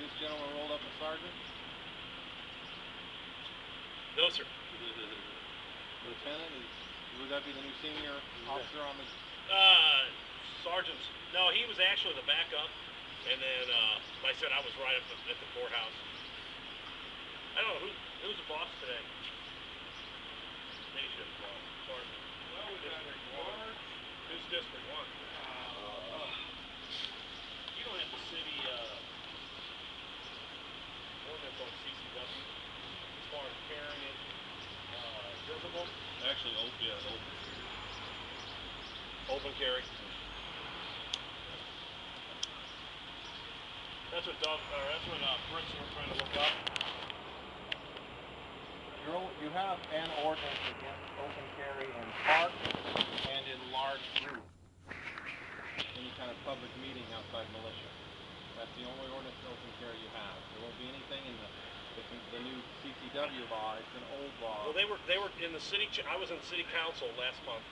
this gentleman rolled up a sergeant? No, sir. Lieutenant? Would that be the new senior officer on the... Sergeant. No, he was actually the backup. And then, like I said, I was right up at the courthouse. I don't know, who's the boss today? Maybe shift boss. Sorry. Well, we got a March. Who's District 1? You don't have the city ordinance on CCW as far as carrying it visible? Actually, open Open carry. That's what Brits were trying to look up. You have an ordinance against open carry in parks and in large groups. Any kind of public meeting outside militia. That's the only ordinance of open carry you have. There won't be anything in the new CCW law. It's an old law. Well, they were in the city. I was in city council last month,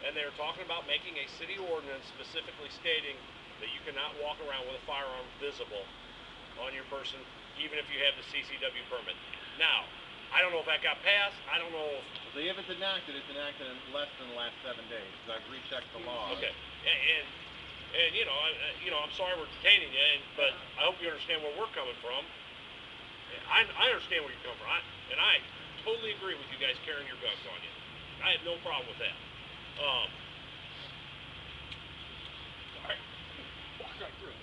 and they were talking about making a city ordinance specifically stating that you cannot walk around with a firearm visible on your person, even if you have the CCW permit. Now, I don't know if that got passed. I don't know if it's enacted, it's enacted in less than the last 7 days. Because I've rechecked the law. Okay, and you know, I'm sorry we're detaining you, but I hope you understand where we're coming from. I understand where you're coming from, and I totally agree with you guys carrying your guns on you. I have no problem with that. All right, walk right through it.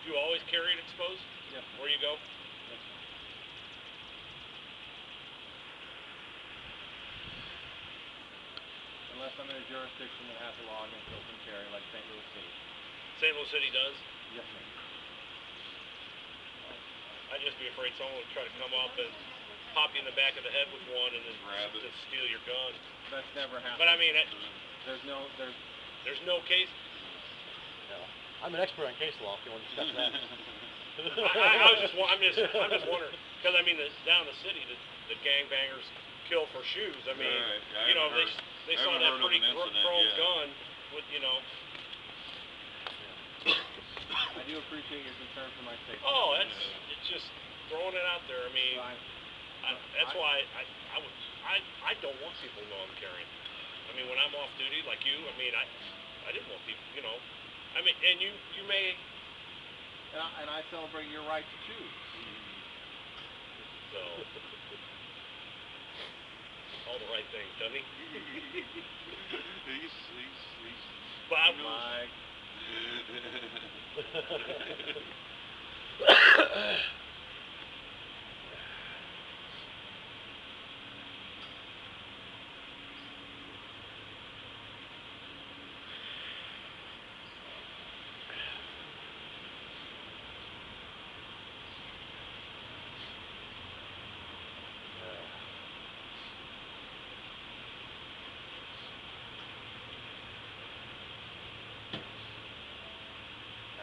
Do you always carry it exposed? Yes. Where you go? Yes. Unless I'm in a jurisdiction that has a law against open carry, like St. Louis City. St. Louis City does? Yes, sir. I'd just be afraid someone would try to come up and pop you in the back of the head with one and then just steal your gun. That's never happened. But I mean, there's no case. No. I'm an expert on case law. If you want to discuss that. I'm just wondering, because I mean, down in the city, the gangbangers kill for shoes. I mean, you know, they saw that pretty chrome gun with, you know. I do appreciate your concern for my safety. Oh, it's just throwing it out there. I mean, that's why I don't want people to know I'm carrying. I mean, when I'm off duty, like you, I mean, I didn't want people, you know. I mean, and you may. And I celebrate your right to choose. So, all the right things, doesn't he? He's But Mike.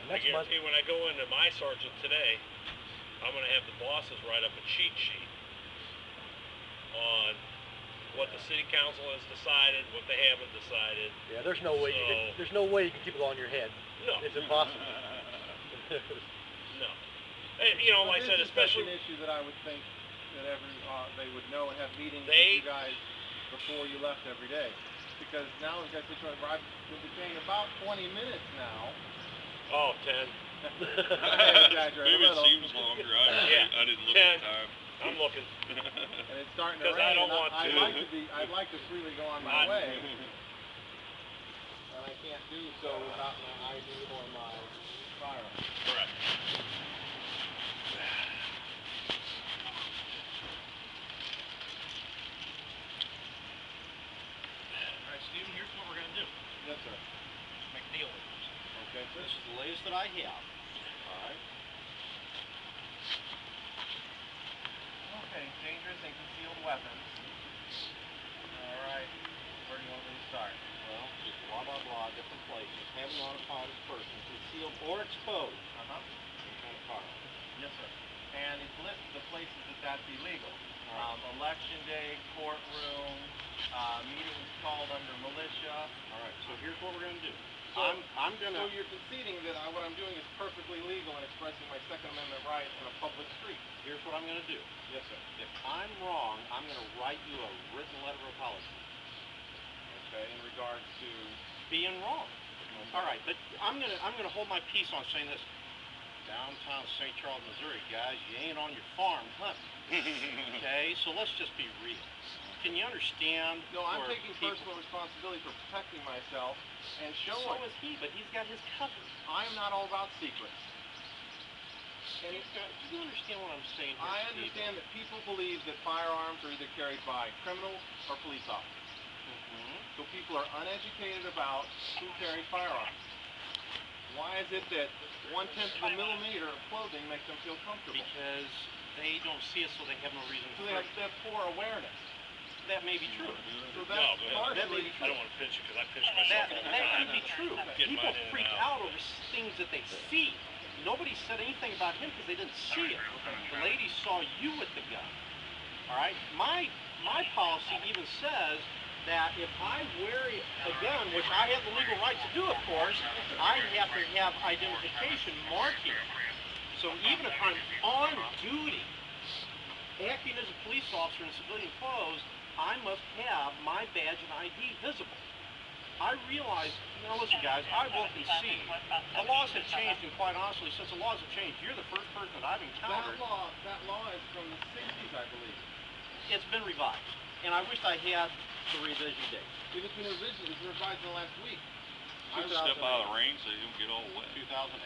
I guarantee when I go into my sergeant today, I'm going to have the bosses write up a cheat sheet on what the city council has decided, what they haven't decided. Yeah, there's no way you can keep it all in your head. No. It's impossible. No. And, you know, like I said, especially an issue that I would think that they would know and have meetings with you guys before you left every day. Because now we've got a situation where I've been detained about 20 minutes now. Oh, 10. Maybe it seems longer. I didn't look 10. at the time. I'm looking. And it's starting to rain. Because I don't want to. I'd like to freely go on my way. And I can't do so without my ID or my firearm. Correct. All right, Stephen, here's what we're going to do. Yes, sir. Make a deal with this. Okay, sir. This is the latest that I have. All right. Okay, dangerous and concealed weapons. All right. Where do you want me to start? Well, just blah, blah, blah, different places. Having on upon this person, concealed or exposed. Uh-huh. Some kind of firearm. Yes, sir. And it's list the places that's illegal. Election day, courtroom, meetings called under militia. All right, so here's what we're gonna do. So, I'm gonna. So you're conceding that what I'm doing is perfectly legal in expressing my Second Amendment rights in a public street? Here's what I'm gonna do. Yes, sir. If I'm wrong, I'm gonna write you a written letter of apology. Okay, in regards to... Being wrong. All right, but I'm gonna hold my peace on saying this. Downtown St. Charles, Missouri, guys, you ain't on your farm hunting. Okay, so let's just be real. Can you understand? No, I'm where taking people- personal responsibility for protecting myself and So showing. is he, but he's got his cover. I am not all about secrets. And do you understand what I'm saying here, I Steve? understand that people believe that firearms are either carried by criminals or police officers. So people are uneducated about who carries firearms. Why is it that 1/10 of a millimeter of clothing makes them feel comfortable? Because they don't see it, so they have no reason So to they have fight. poor awareness. That may be true. So No, that's go ahead. That may partially be I true. don't want to pinch you because I pinch myself all the That time. could be true. Get People mine in and freak out. out over things that they see. Nobody said anything about him because they didn't see it. The lady saw you with the gun. All right. My policy even says that if I wear a gun, which I have the legal right to do, of course, I have to have identification marking. So even if I'm on duty, acting as a police officer in civilian clothes, I must have my badge and ID visible. I realize, now listen guys, I will concede, the laws have changed, and quite honestly, since the laws have changed, you're the first person that I've encountered. That law is from the 60s, I believe. It's been revised, and I wish I had the revision date. It has been revised in the last week. I would step out of the rain so you don't get all wet. 2008.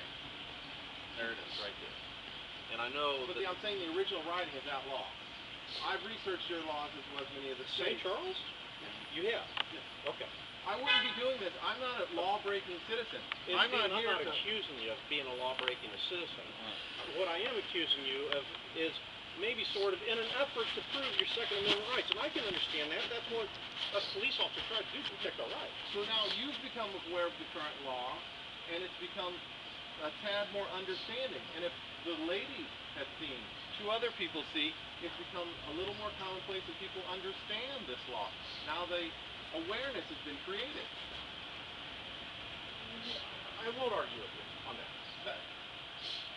There it is, right there. And I know But that... I'm saying the original writing is that law. I've researched your laws as well as many of the St. states. Charles? You have? Okay. I wouldn't be doing this. I'm not a law-breaking citizen. I'm not here to... accusing you of being a law-breaking citizen. What I am accusing you of is maybe sort of in an effort to prove your Second Amendment rights. And I can understand that. That's what us police officers try to do to protect our rights. So now you've become aware of the current law, and it's become a tad more understanding. And if the lady has seen, two other people see, it's become a little more commonplace that people understand this law. Now awareness has been created. I won't argue with you on that.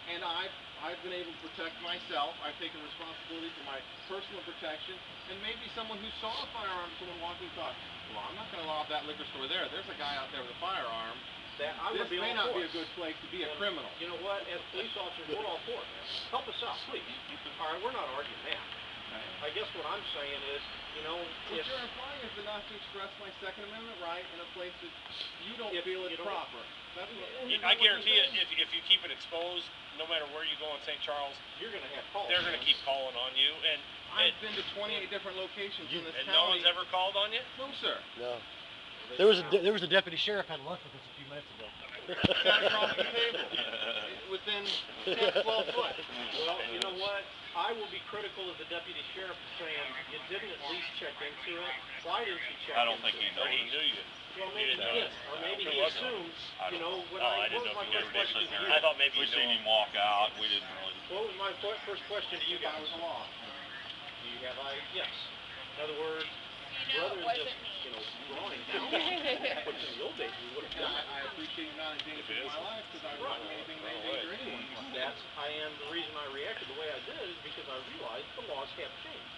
And I've been able to protect myself. I've taken responsibility for my personal protection. And maybe someone who saw a firearm, someone walking, thought, well, I'm not going to rob that liquor store there. There's a guy out there with a firearm. That I would This be may all not for be it. a good place to be a criminal. You know what? As police officers, we're all for it, man. Help us out, please. All right, we're not arguing that. I guess what I'm saying is, you know, What if you're implying is not to express my Second Amendment right in a place that you don't If feel you is don't- proper. That's what, I guarantee you, if you keep it exposed, no matter where you go in St. Charles, you're going to have calls. they're going to keep calling on you. And I've been to 28 different locations in this and county. no one's ever called on you? No, sir. No. There was a deputy sheriff had lunch with us a few minutes ago. Sat across the table. Within 10, 12 foot. Well, you know what? I will be critical of the deputy sheriff saying you didn't at least check into it. Why didn't you check I don't into think it? he Or he knows. knew you? Well, maybe he didn't know. did. Or maybe Who he was it? assumed, I you don't know, know. what Oh, I didn't what know was if my you first were question sitting to there. you? I thought maybe We you seen knew him walk out. We didn't really. What was my first question to you That guys? was a law. Do you have I? Yes. In other words, You know, rather it than wasn't just, me. you know, drawing down, which in the old days we would have And done. I appreciate you not endangering my life because I wouldn't do anything to endanger anyone's life. The reason I reacted the way I did is because I realized the laws have changed.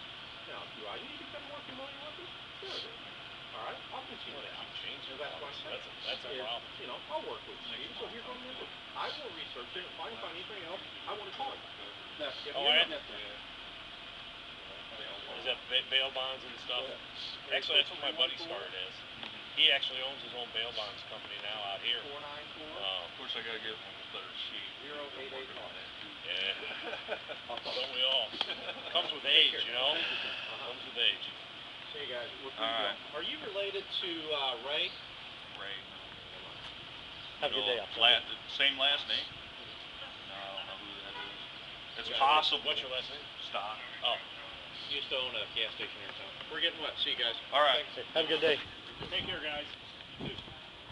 Now, do I need to become more familiar with them? Sure I do. All right, I'll continue that. Changed. And that's what I'm saying. That's a Is, problem. You know, I'll work with Steve, so here's what I'm going to do. I will research it. If I can find anything else, I want to call you. That's, Oh, you're yeah? not necessary. Is that bail bonds and stuff? Actually, that's what my buddy started as. He actually owns his own bail bonds company now out here. 494 Of course, I gotta get one with better sheet. 0885. Yeah. Don't we all? Comes with age, you know? Comes with age. See you guys. We're All right. Are you related to Ray? Ray. Have a good day. Same last name? No, I don't know who that is. It's Yeah. possible. What's your last name? Stock. Oh. Used to own a gas station here in town. We're getting wet. See you guys. All right. Thanks. Have a good day. Take care, guys.